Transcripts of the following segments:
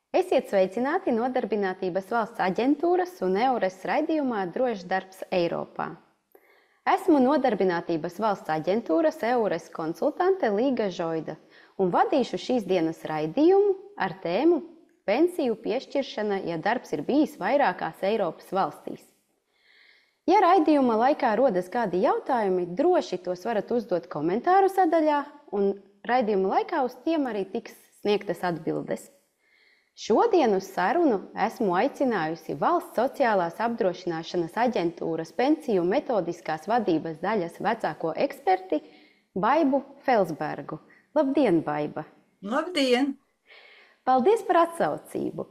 Esiet sveicināti Nodarbinātības valsts aģentūras un EURES raidījumā Drošs darbs Eiropā. Esmu Nodarbinātības valsts aģentūras EURES konsultante Līga Žoida un vadīšu šīs dienas raidījumu ar tēmu pensiju piešķiršana, ja darbs ir bijis vairākās Eiropas valstīs. Ja raidījuma laikā rodas kādi jautājumi, droši tos varat uzdot komentāru sadaļā, un raidījuma laikā uz tiem arī tiks sniegtas atbildes. Šodien uz sarunu esmu aicinājusi Valsts sociālās apdrošināšanas aģentūras pensiju metodiskās vadības daļas vecāko eksperti Baibu Felsbergu. Labdien, Baiba! Labdien! Paldies par atsaucību!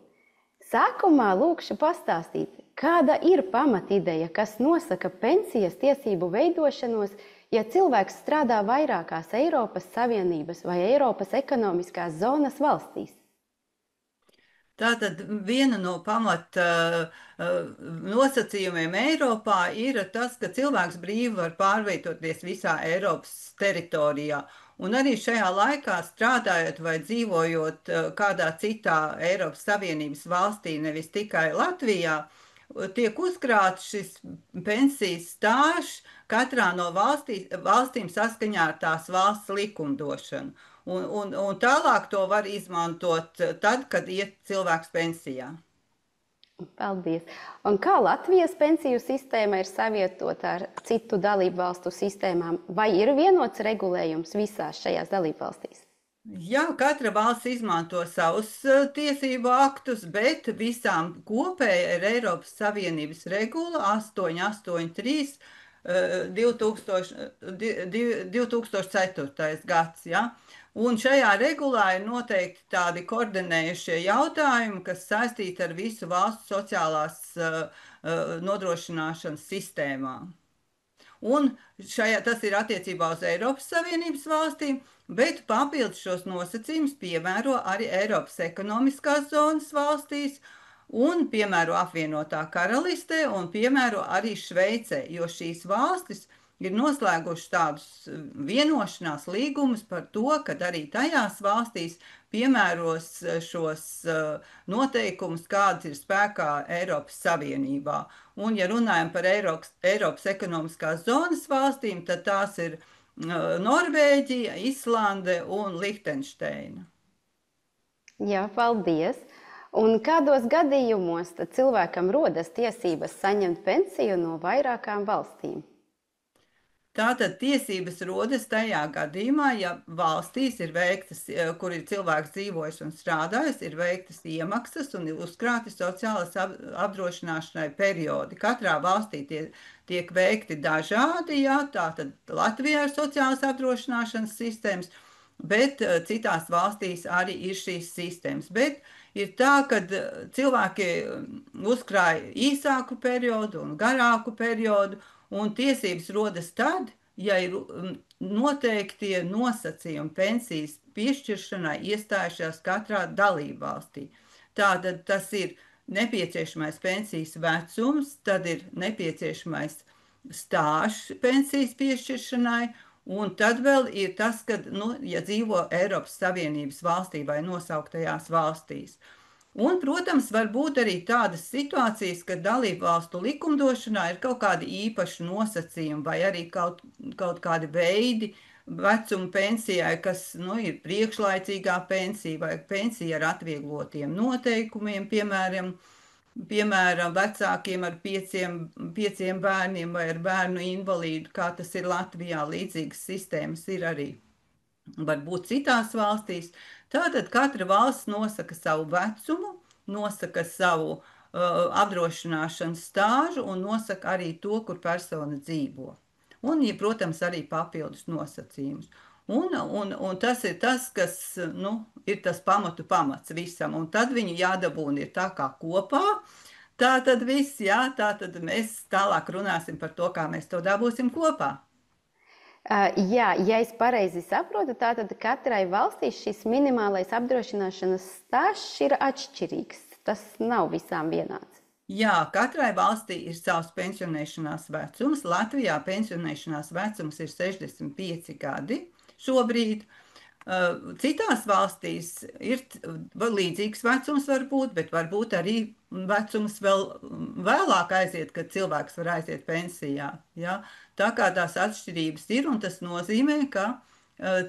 Sākumā lūkšu pastāstīt, kāda ir pamatideja, kas nosaka pensijas tiesību veidošanos, ja cilvēks strādā vairākās Eiropas Savienības vai Eiropas ekonomiskās zonas valstīs? Tātad viena no pamata nosacījumiem Eiropā ir tas, ka cilvēks brīvi var pārvietoties visā Eiropas teritorijā. Un arī šajā laikā strādājot vai dzīvojot kādā citā Eiropas Savienības valstī, nevis tikai Latvijā, tiek uzkrāts šis pensijas stāžs katrā no valstīm saskaņā ar tās valsts likumdošanu. Un tālāk to var izmantot tad, kad iet cilvēks pensijā. Paldies! Un kā Latvijas pensiju sistēma ir savietota ar citu dalību valstu sistēmām? Vai ir vienots regulējums visās šajās dalību valstīs? Jā, katra valsts izmanto savus tiesību aktus, bet visām kopēji ir Eiropas Savienības regula 883 2004. gads, ja? Un šajā regulā ir noteikti tādi koordinējušie jautājumi, kas saistīti ar visu valstu sociālās nodrošināšanas sistēmām. Un tas ir attiecībā uz Eiropas Savienības valstīm, bet papildus šos nosacījumus piemēro arī Eiropas ekonomiskās zonas valstīs, un piemēro apvienotā karalistē, un piemēro arī Šveicē, jo šīs valstis ir noslēguši tādus vienošanās līgumus par to, ka arī tajās valstīs piemēros šos noteikumus, kādas ir spēkā Eiropas Savienībā. Un, ja runājam par Eiropas ekonomiskās zonas valstīm, tad tās ir Norvēģija, Islande un Lihtenšteina. Jā, paldies! Un kādos gadījumos tad cilvēkam rodas tiesības saņemt pensiju no vairākām valstīm? Tātad tiesības rodas tajā gadījumā, ja valstīs ir veiktas, kur ir cilvēks dzīvojis un strādājis, ir veiktas iemaksas un ir uzkrāti sociālās apdrošināšanai periodi. Katrā valstī tiek veikti dažādi, jā, tātad Latvijā ir sociālās apdrošināšanas sistēmas, bet citās valstīs arī ir šīs sistēmas. Bet ir tā, ka cilvēki uzkrāja īsāku periodu un garāku periodu, un tiesības rodas tad, ja ir noteiktie nosacījumi pensijas piešķiršanai iestājušās katrā dalībvalstī. Tātad tas ir nepieciešamais pensijas vecums, tad ir nepieciešamais stāžs pensijas piešķiršanai, un tad vēl ir tas, ka, ja dzīvo Eiropas Savienības valstī vai nosauktajās valstīs. Un, protams, var būt arī tādas situācijas, ka dalību valstu likumdošanā ir kaut kādi īpaši nosacījumi vai arī kaut kādi veidi vecuma pensijai, kas ir priekšlaicīgā pensija vai pensija ar atvieglotiem noteikumiem, piemēram, vecākiem ar pieciem bērniem vai ar bērnu invalīdu, kā tas ir Latvijā. Līdzīgas sistēmas ir arī varbūt citās valstīs. Tātad katra valsts nosaka savu vecumu, nosaka savu apdrošināšanas stāžu un nosaka arī to, kur persona dzīvo. Un, protams, arī papildus nosacījumus. Un tas ir tas, kas ir tas pamats visam. Un tad viņu jādabūna ir tā kā kopā. Tātad viss, jā, tātad mēs tālāk runāsim par to, kā mēs to dabūsim kopā. Jā, ja es pareizi saprotu, tātad katrai valstī šis minimālais apdrošināšanas stāžs ir atšķirīgs. Tas nav visām vienāds. Jā, katrai valstī ir savs pensionēšanās vecums. Latvijā pensionēšanās vecums ir 65 gadi šobrīd. Citās valstīs ir līdzīgs vecums varbūt, bet varbūt arī vecums vēl vēlāk aiziet, kad cilvēks var aiziet pensijā. Ja? Tā kā tās atšķirības ir, un tas nozīmē, ka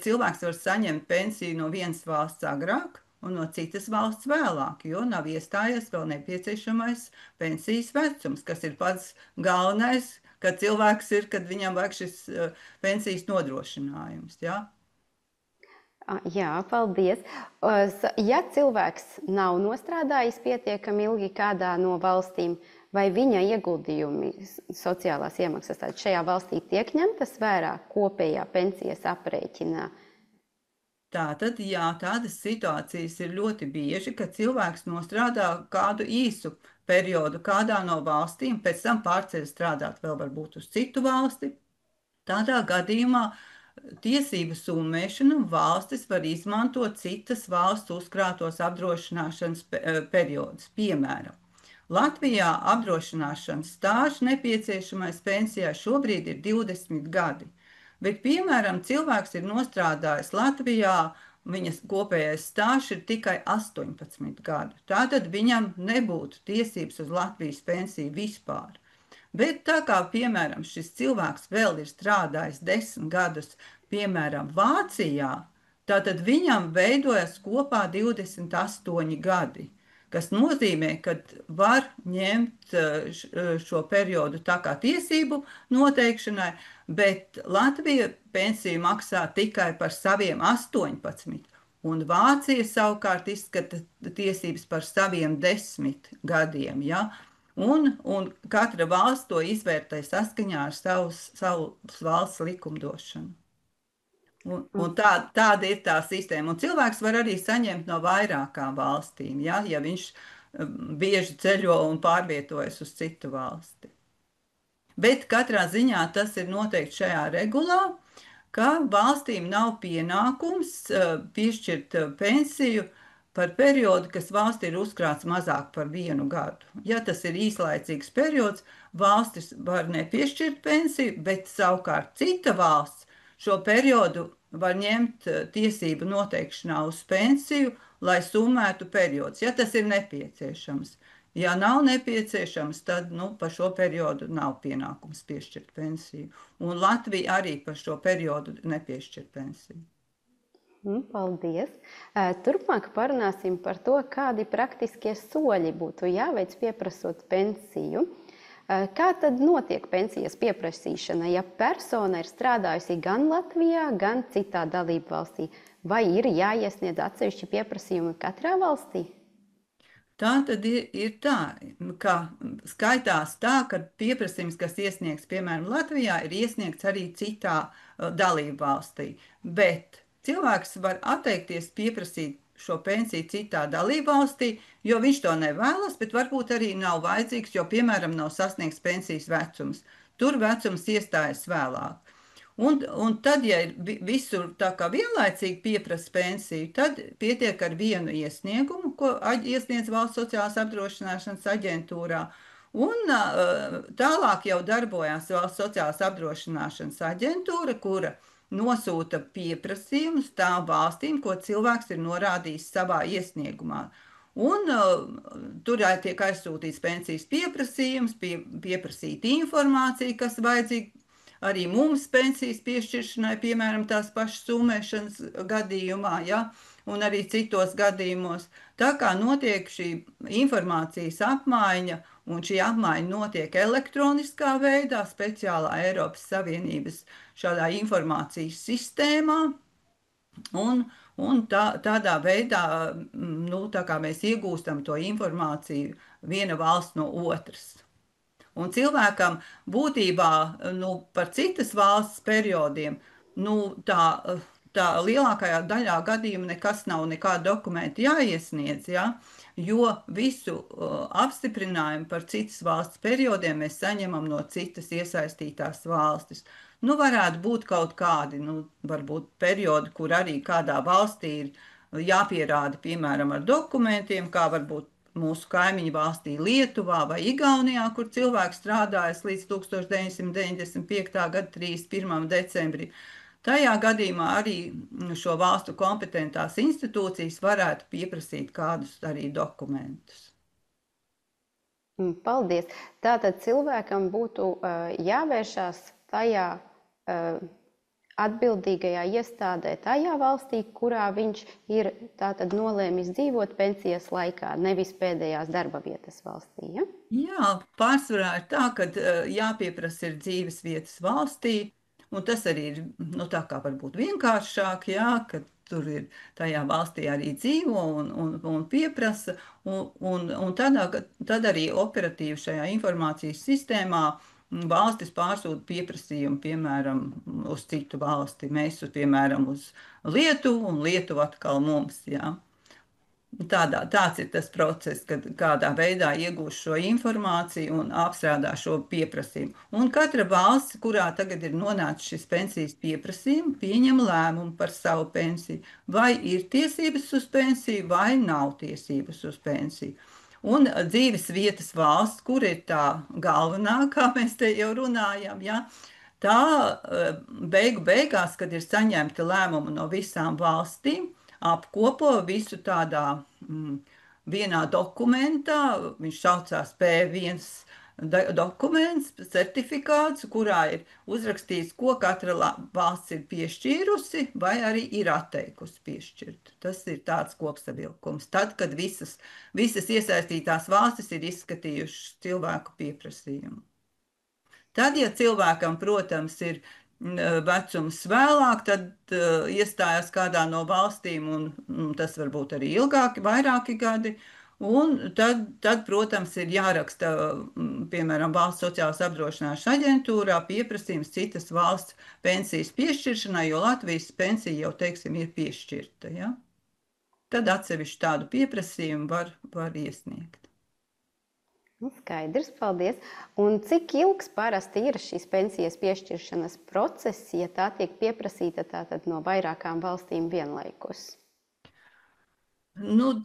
cilvēks var saņemt pensiju no vienas valsts agrāk un no citas valsts vēlāk, jo nav iestājies vēl nepieciešamais pensijas vecums, kas ir pats galvenais, kad cilvēks ir, kad viņam vajag šis pensijas nodrošinājums. Ja? Jā, paldies. Ja cilvēks nav nostrādājis pietiekami ilgi kādā no valstīm, vai viņa ieguldījumi sociālās iemaksas šajā valstī tiek ņemtas vērā kopējā pensijas aprēķinā? Tātad, jā, tādas situācijas ir ļoti bieži, kad cilvēks nostrādā kādu īsu periodu kādā no valstīm, pēc tam pārceļ strādāt vēl varbūt uz citu valsti. Tādā gadījumā tiesību summēšanu valstis var izmantot citas valsts uzkrātos apdrošināšanas periodus. Piemēram, Latvijā apdrošināšanas stāžs nepieciešamais pensijā šobrīd ir 20 gadi, bet, piemēram, cilvēks ir nostrādājis Latvijā, viņas kopējais stāžs ir tikai 18 gadu. Tātad viņam nebūtu tiesības uz Latvijas pensiju vispār. Bet tā kā, piemēram, šis cilvēks vēl ir strādājis 10 gadus, piemēram, Vācijā, tātad viņam veidojas kopā 28 gadi, kas nozīmē, ka var ņemt šo periodu tā kā tiesību noteikšanai, bet Latvija pensiju maksā tikai par saviem 18, un Vācija savukārt izskata tiesības par saviem 10 gadiem, ja? Un katra valsts to izvērtē saskaņā ar savu valsts likumdošanu. Un tāda ir tā sistēma. Un cilvēks var arī saņemt no vairākām valstīm, ja viņš bieži ceļo un pārvietojas uz citu valsti. Bet katrā ziņā tas ir noteikti šajā regulā, ka valstīm nav pienākums piešķirt pensiju par periodu, kas valstī ir uzkrāts mazāk par 1 gadu. Ja tas ir īslaicīgs periods, valstis var nepiešķirt pensiju, bet savukārt cita valsts šo periodu var ņemt tiesību noteikšanā uz pensiju, lai summētu periodus, ja tas ir nepieciešams. Ja nav nepieciešams, tad par šo periodu nav pienākums piešķirt pensiju. Un Latvija arī par šo periodu nepiešķir pensiju. Paldies! Turpmāk parunāsim par to, kādi praktiskie soļi būtu jāveic pieprasot pensiju. Kā tad notiek pensijas pieprasīšana, ja persona ir strādājusi gan Latvijā, gan citā dalību valstī? Vai ir jāiesniedz atsevišķi pieprasījumi katrā valstī? Tā tad ir tā, ka skaitās tā, ka pieprasījums, kas iesniegts, piemēram, Latvijā, ir iesniegts arī citā dalību valstī, bet cilvēks var atteikties pieprasīt šo pensiju citā dalībvalstī, jo viņš to nevēlas, bet varbūt arī nav vajadzīgs, jo, piemēram, nav sasniegts pensijas vecums. Tur vecums iestājas vēlāk. Un tad, ja ir visur tā kā vienlaicīgi pieprasa pensiju, tad pietiek ar vienu iesniegumu, ko iesniedz Valsts sociālās apdrošināšanas aģentūrā. Un tālāk jau darbojās Valsts sociālās apdrošināšanas aģentūra, kura nosūta pieprasījumus tām valstīm, ko cilvēks ir norādījis savā iesniegumā. Un tur tiek aizsūtīts pensijas pieprasījums, pieprasīta informācija, kas vajadzīga arī mums pensijas piešķiršanai, piemēram, tās pašas summēšanas gadījumā, ja, un arī citos gadījumos. Tā kā notiek šī informācijas apmaiņa, un šī apmaiņa notiek elektroniskā veidā, speciālā Eiropas Savienības šādā informācijas sistēmā, un tādā veidā, tā kā mēs iegūstam to informāciju viena valsts no otras. Un cilvēkam būtībā par citas valsts periodiem tā lielākajā daļā gadījumu nekas nav, nekāda dokumenta jāiesniedz, ja? Jo visu apstiprinājumu par citas valsts periodiem mēs saņemam no citas iesaistītās valstis. Varētu būt kaut kādi, varbūt periodi, kur arī kādā valstī ir jāpierāda, piemēram, ar dokumentiem, kā varbūt mūsu kaimiņu valstī Lietuvā vai Igaunijā, kur cilvēks strādājas līdz 1995. gada 31. decembrim. tajā gadījumā arī šo valstu kompetentās institūcijas varētu pieprasīt kādus arī dokumentus. Paldies! Tātad cilvēkam būtu jāvēršās tajā atbildīgajā iestādē tajā valstī, kurā viņš ir tātad nolēmis dzīvot pensijas laikā, nevis pēdējās darba vietas valstī, ja? Jā, pārsvarā ir tā, ka jāpieprasa ir dzīves vietas valstī, un tas arī ir, nu, tā kā varbūt vienkāršāk, jā, ka tur ir tajā valstī arī dzīvo un pieprasa, un tad arī operatīvi šajā informācijas sistēmā valstis pārsūta pieprasījumu, piemēram, uz citu valsti. Mēs, piemēram, uz Lietuvu, un Lietuva atkal mums, jā. Tāds ir tas process, kad kādā veidā iegūst šo informāciju un apstrādā šo pieprasījumu. Un katra valsts, kurā tagad ir nonācis šis pensijas pieprasījums, pieņem lēmumu par savu pensiju. Vai ir tiesības uz pensiju, vai nav tiesības uz pensiju. Un dzīves vietas valsts, kur ir tā galvenā, kā mēs te jau runājam, ja, tā beigās, kad ir saņemta lēmuma no visām valstīm, apkopo visu tādā vienā dokumentā, viņš saucās P1 dokuments, certifikāts, kurā ir uzrakstīts, ko katra valsts ir piešķīrusi vai arī ir atteikusi piešķirt. Tas ir tāds kopsavilkums. Tad, kad visas iesaistītās valstis ir izskatījušas cilvēku pieprasījumu. Tad, ja cilvēkam, protams, ir vecums vēlāk, tad iestājas kādā no valstīm, un tas var būt arī ilgāki, vairāki gadi, un tad, protams, ir jāraksta, piemēram, Valsts sociālās apdrošināšanas aģentūrā pieprasījums citas valsts pensijas piešķiršanai, jo Latvijas pensija jau, teiksim, ir piešķirta, ja? Tad atsevišķi tādu pieprasījumu var iesniegt. Skaidrs, paldies. Un cik ilgs parasti ir šīs pensijas piešķiršanas process, ja tā tiek pieprasīta tātad no vairākām valstīm vienlaikus? Nu,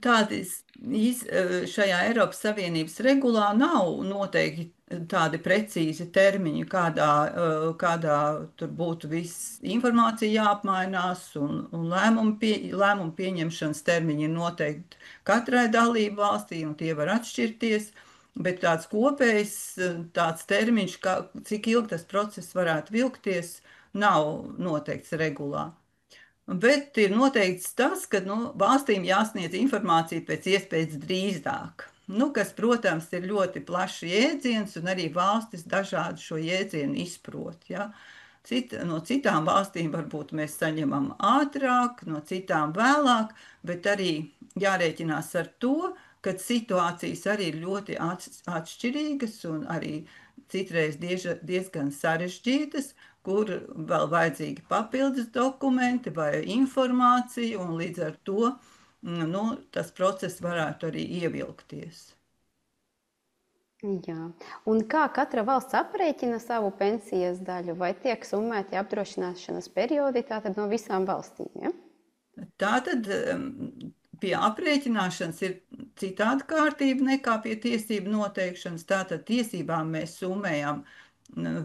šajā Eiropas Savienības regulā nav noteikti tādi precīzi termiņi, kādā tur būtu viss informācija jāapmainās, un lēmumu pieņemšanas termiņi ir noteikti katrai dalību valstī, un tie var atšķirties. Bet tāds kopējs tāds termiņš, cik ilgi tas process varētu vilkties, nav noteikts regulā. Bet ir noteikts tas, ka valstīm jāsniedz informācija pēc iespējas drīzāk. Kas, protams, ir ļoti plašs jēdziens, un arī valstis dažādi šo jēdzienu izprot. Ja? No citām valstīm varbūt mēs saņemam ātrāk, no citām vēlāk, bet arī jārēķinās ar to, ka situācijas arī ir ļoti atšķirīgas un arī citreiz diezgan sarežģītas, kur vēl vajadzīgi papildus dokumenti vai informācija, un līdz ar to tas process varētu arī ievilkties. Jā. Un kā katra valsts aprēķina savu pensijas daļu, vai tiek summēti apdrošināšanas periodi tātad no visām valstīm? Ja? Tātad pie aprēķināšanas ir citāda kārtība nekā pie tiesību noteikšanas. Tātad tiesībām mēs summējam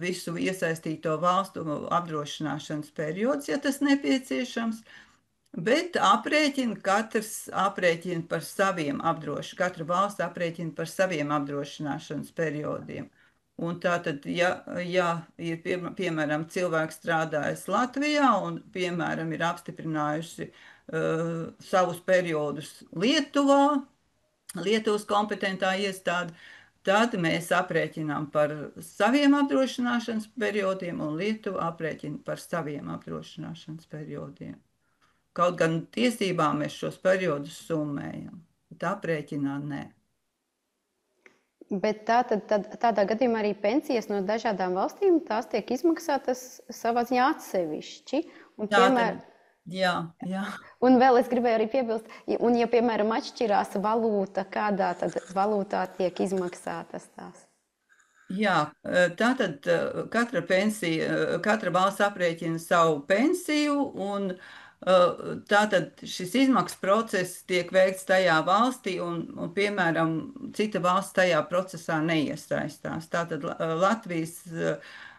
visu iesaistīto valstu apdrošināšanas periodus, ja tas nepieciešams, bet katrs aprēķina par saviem katra valsts aprēķina par saviem apdrošināšanas periodiem. Un tātad, ja ir, piemēram, cilvēks strādājis Latvijā un, piemēram, ir apstiprinājusi savus periodus Lietuvas kompetentā iestāde, tad mēs aprēķinām par saviem apdrošināšanas periodiem, un Lietuva aprēķina par saviem apdrošināšanas periodiem. Kaut gan tiesībām mēs šos periodus summējam, bet aprēķinā nē. Bet tādā gadījumā arī pensijas no dažādām valstīm, tās tiek izmaksātas savā ziņā atsevišķi. Jā. Un vēl es gribēju arī piebilst, un ja, piemēram, atšķirās valūta, kādā tad valūtā tiek izmaksātas tās? Jā, tātad katra valsts aprēķina savu pensiju, un tātad šis izmaksas process tiek veikts tajā valstī, un piemēram, cita valsts tajā procesā neiesaistās. Tātad Latvijas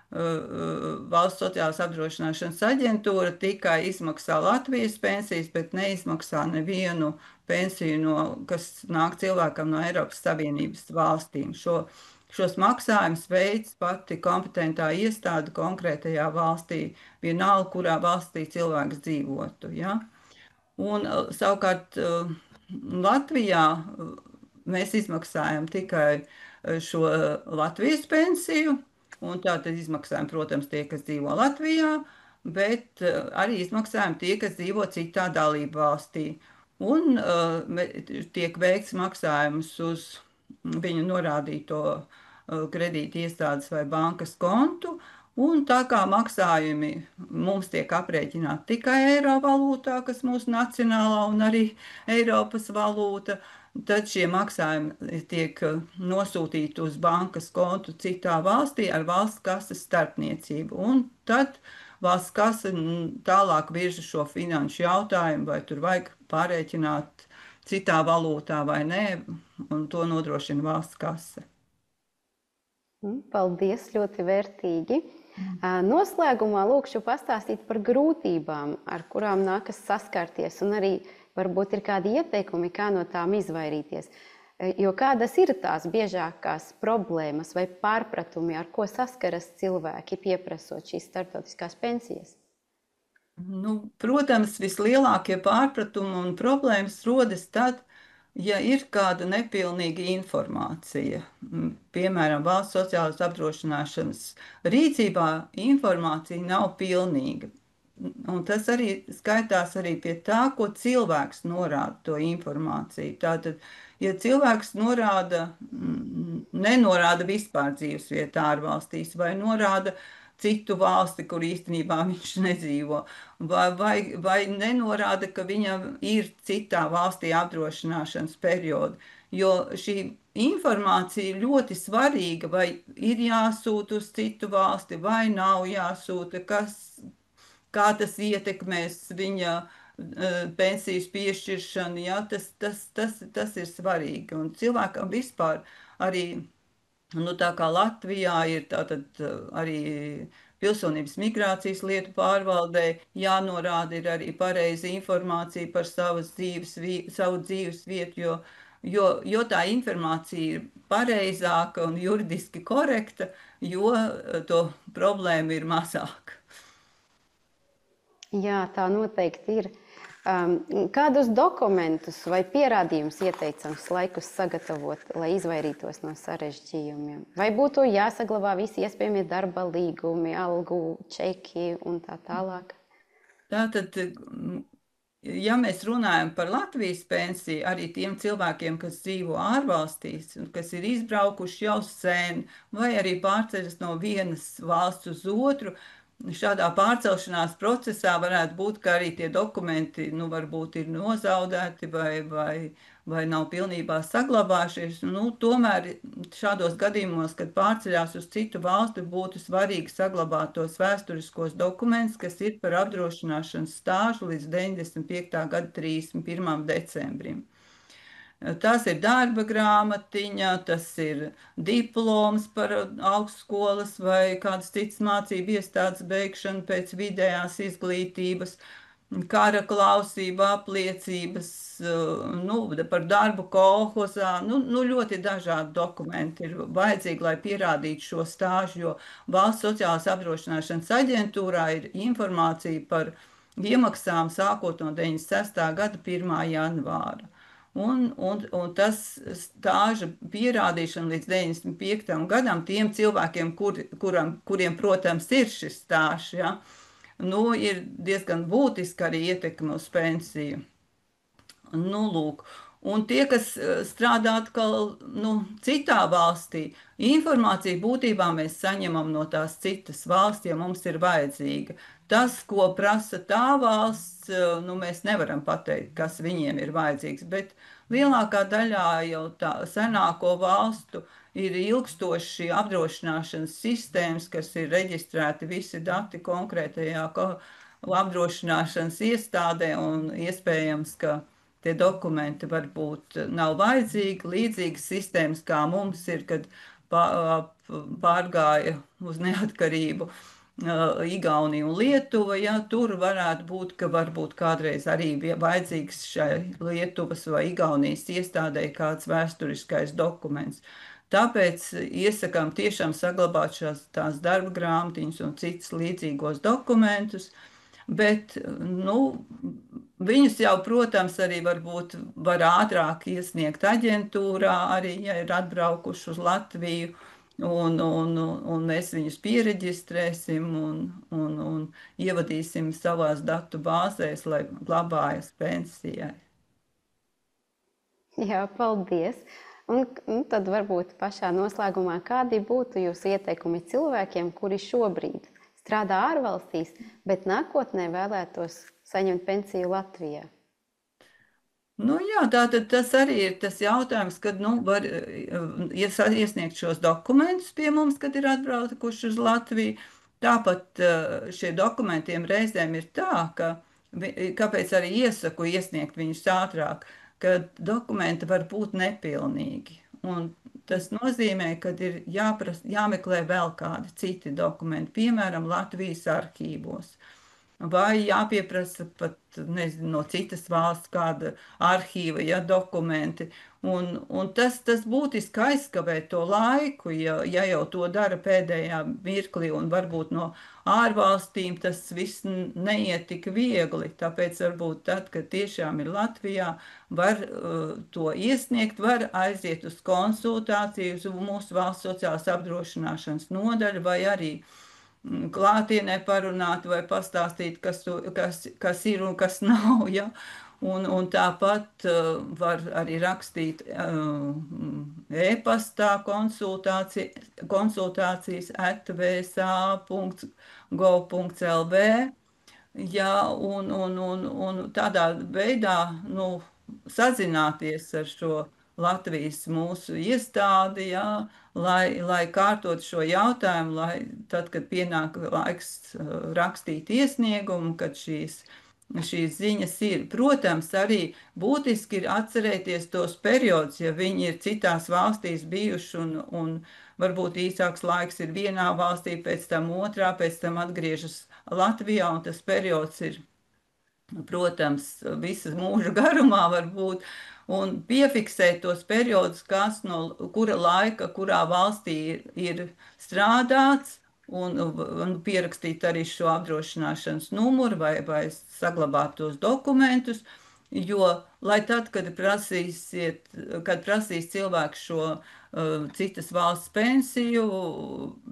Valsts sociālās apdrošināšanas aģentūra tikai izmaksā Latvijas pensijas, bet neizmaksā nevienu pensiju, kas nāk cilvēkam no Eiropas Savienības valstīm. Šos maksājumus veids pati kompetentā iestāde konkrētajā valstī, vienalga, kurā valstī cilvēks dzīvotu. Ja? Un savukārt Latvijā mēs izmaksājam tikai šo Latvijas pensiju, un tā tad izmaksājam, protams, tie, kas dzīvo Latvijā, bet arī izmaksājam tie, kas dzīvo citā dalību valstī. Un tiek veikts maksājums uz viņu norādīto kredīti iestādes vai bankas kontu, un tā kā maksājumi mums tiek aprēķināti tikai eiro valūtā, kas mūsu nacionālā un arī Eiropas valūta, tad šie maksājumi tiek nosūtīti uz bankas kontu citā valstī ar valsts kases starpniecību. Un tad valsts kase tālāk virza šo finanšu jautājumu, vai tur vajag pārēķināt citā valūtā vai nē, un to nodrošina valsts kase. Paldies, ļoti vērtīgi. Noslēgumā lūkšu pastāstīt par grūtībām, ar kurām nākas saskarties, un arī varbūt ir kādi ieteikumi, kā no tām izvairīties. Jo kādas ir tās biežākās problēmas vai pārpratumi, ar ko saskaras cilvēki, pieprasot šīs starptautiskās pensijas? Protams, vislielākie pārpratumi un problēmas rodas tad, ja ir kāda nepilnīga informācija. Piemēram, valsts sociālās apdrošināšanas rīcībā informācija nav pilnīga. Un tas arī skaitās arī pie tā, ko cilvēks norāda to informāciju. Tātad, ja cilvēks nenorāda vispār dzīvesvietu ārvalstīs vai norāda citu valsti, kur īstenībā viņš nedzīvo, vai nenorāda, ka viņam ir citā valstī apdrošināšanas perioda. Jo šī informācija ir ļoti svarīga, vai ir jāsūta uz citu valsti, vai nav jāsūta, kā tas ietekmēs viņa pensijas piešķiršanu. Ja? Tas ir svarīgi. Un cilvēkam vispār arī, tā kā Latvijā ir tātad arī pilsonības migrācijas lietu pārvaldē jānorāda ir arī pareiza informācija par savu dzīves vietu, jo tā informācija ir pareizāka un juridiski korekta, jo to problēmu ir mazāk. Jā, tā noteikti ir. Kādus dokumentus vai pierādījumus ieteicams laikus sagatavot, lai izvairītos no sarežģījumiem? Vai būtu jāsaglabā visi iespējamie darba līgumi, algu čeki un tā tālāk? Tātad, ja mēs runājam par Latvijas pensiju, arī tiem cilvēkiem, kas dzīvo ārvalstīs, kas ir izbraukuši jau sen, vai arī pārceļas no vienas valsts uz otru, šādā pārcelšanās procesā varētu būt, ka arī tie dokumenti varbūt ir nozaudēti vai nav pilnībā saglabājušies. Tomēr šādos gadījumos, kad pārceļās uz citu valsti, būtu svarīgi saglabāt tos vēsturiskos dokumentus, kas ir par apdrošināšanas stāžu līdz 95. gada 31. decembrim. Tas ir darba grāmatiņa, tas ir diploms par augstskolas vai kādas citas mācību iestādes beigšanu pēc vidējās izglītības, kara klausība apliecības, par darbu kolhozā. Ļoti dažādi dokumenti ir vajadzīgi, lai pierādītu šo stāžu, jo Valsts sociālās apdrošināšanas aģentūrā ir informācija par iemaksām sākot no 96. gada 1. janvāra. Un tas stāža pierādīšana līdz 95. gadam tiem cilvēkiem, kuriem, protams, ir šis stāžs, ja, ir diezgan būtiska arī ietekme uz pensiju. Lūk. Un tie, kas strādā atkal citā valstī, informāciju būtībā mēs saņemam no tās citas valsts, ja mums ir vajadzīga. Tas, ko prasa tā valsts, mēs nevaram pateikt, kas viņiem ir vajadzīgs, bet lielākā daļā jau tā senāko valstu ir ilgstoši apdrošināšanas sistēmas, kas ir reģistrēti visi dati konkrētajā apdrošināšanas iestādē, un iespējams, ka tie dokumenti varbūt nav vajadzīgi, līdzīgas sistēmas kā mums ir, kad pārgāja uz neatkarību Igaunija un Lietuva, ja tur varētu būt, ka varbūt kādreiz arī bija vajadzīgs šai Lietuvas vai Igaunijas iestādēji kāds vēsturiskais dokuments. Tāpēc iesakām tiešām saglabāt tās darba grāmatiņas un citus līdzīgos dokumentus, bet, viņus jau, protams, arī varbūt var ātrāk iesniegt aģentūrā, arī, ja ir atbraukuši uz Latviju, un mēs viņus piereģistrēsim un ievadīsim savās datu bāzēs, lai glabājas pensijai. Jā, paldies! Un tad varbūt pašā noslēgumā, kādi būtu jūsu ieteikumi cilvēkiem, kuri šobrīd strādā ārvalstīs, bet nākotnē vēlētos saņemt pensiju Latvijā? Jā, tātad tas arī ir tas jautājums, kad var iesniegt šos dokumentus pie mums, kad ir atbraukuši uz Latviju. Tāpat šie dokumentiem reizēm ir tā, kāpēc arī iesaku iesniegt viņus ātrāk, ka dokumenti var būt nepilnīgi. Un tas nozīmē, ka ir jāmeklē vēl kādi citi dokumenti, piemēram, Latvijas arhīvos. Vai jāpieprasa pat, nezinu, no citas valsts kāda arhīva, ja dokumenti. Un tas būtiski aizkavē to laiku, ja jau to dara pēdējā mirklī, un varbūt no ārvalstīm tas viss neiet tik viegli. Tāpēc varbūt tad, kad tiešām ir Latvijā, var to iesniegt, var aiziet uz konsultāciju uz mūsu valsts sociālās apdrošināšanas nodaļu, vai arī klātienē parunāt vai pastāstīt, kas ir un kas nav, ja? Un tāpat var arī rakstīt e-pastā konsultācijas @vsa.gov.lv, ja, un tādā veidā, sazināties ar šo Latvijas mūsu iestādi, ja, lai kārtot šo jautājumu, lai tad, kad pienāk laiks rakstīt iesniegumu, kad šīs ziņas ir. Protams, arī būtiski ir atcerēties tos periodus, ja viņi ir citās valstīs bijuši un varbūt īsāks laiks ir vienā valstī, pēc tam otrā, pēc tam atgriežas Latvijā, un tas periods ir, protams, visas mūža garumā var būt, un piefiksēt tos periodus, kas no kura laika, kurā valstī ir strādāts, un pierakstīt arī šo apdrošināšanas numuru vai saglabāt tos dokumentus, jo, lai tad, kad prasīs cilvēks šo citas valsts pensiju,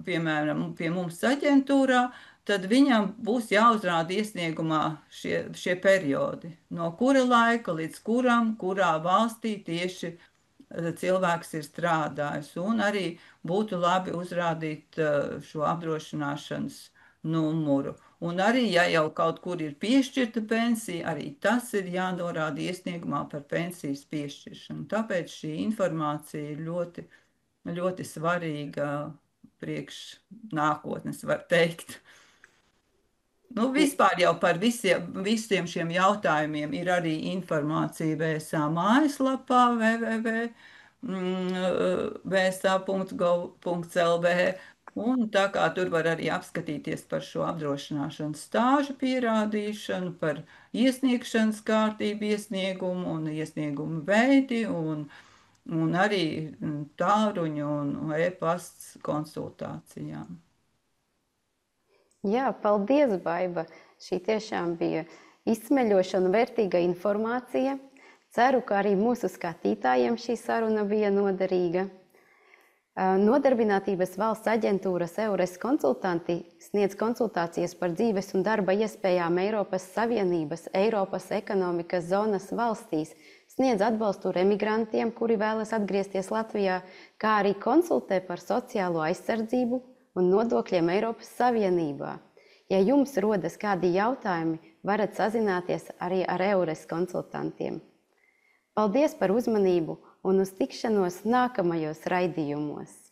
piemēram, pie mums aģentūrā, tad viņam būs jāuzrāda iesniegumā šie periodi, no kura laika līdz kuram, kurā valstī tieši cilvēks ir strādājis. Un arī būtu labi uzrādīt šo apdrošināšanas numuru. Un arī, ja jau kaut kur ir piešķirta pensija, arī tas ir jānorāda iesniegumā par pensijas piešķiršanu. Tāpēc šī informācija ir ļoti, ļoti svarīga priekš nākotnes, var teikt. Vispār jau par visiem šiem jautājumiem ir arī informācija VSA mājaslapā www.vsa.gov.lv, un tā kā tur var arī apskatīties par šo apdrošināšanas stāžu pierādīšanu, par iesniegšanas kārtību iesniegumu un iesniegumu veidi, un arī tālruņu un e-pasts konsultācijām. Jā, paldies, Baiba! Šī tiešām bija izsmeļoša un vērtīga informācija. Ceru, ka arī mūsu skatītājiem šī saruna bija noderīga. Nodarbinātības valsts aģentūras EURES konsultanti sniedz konsultācijas par dzīves un darba iespējām Eiropas Savienības, Eiropas ekonomikas zonas valstīs, sniedz atbalstu emigrantiem, kuri vēlas atgriezties Latvijā, kā arī konsultē par sociālo aizsardzību un nodokļiem Eiropas Savienībā. Ja jums rodas kādi jautājumi, varat sazināties arī ar EURES konsultantiem. Paldies par uzmanību un uz tikšanos nākamajos raidījumos!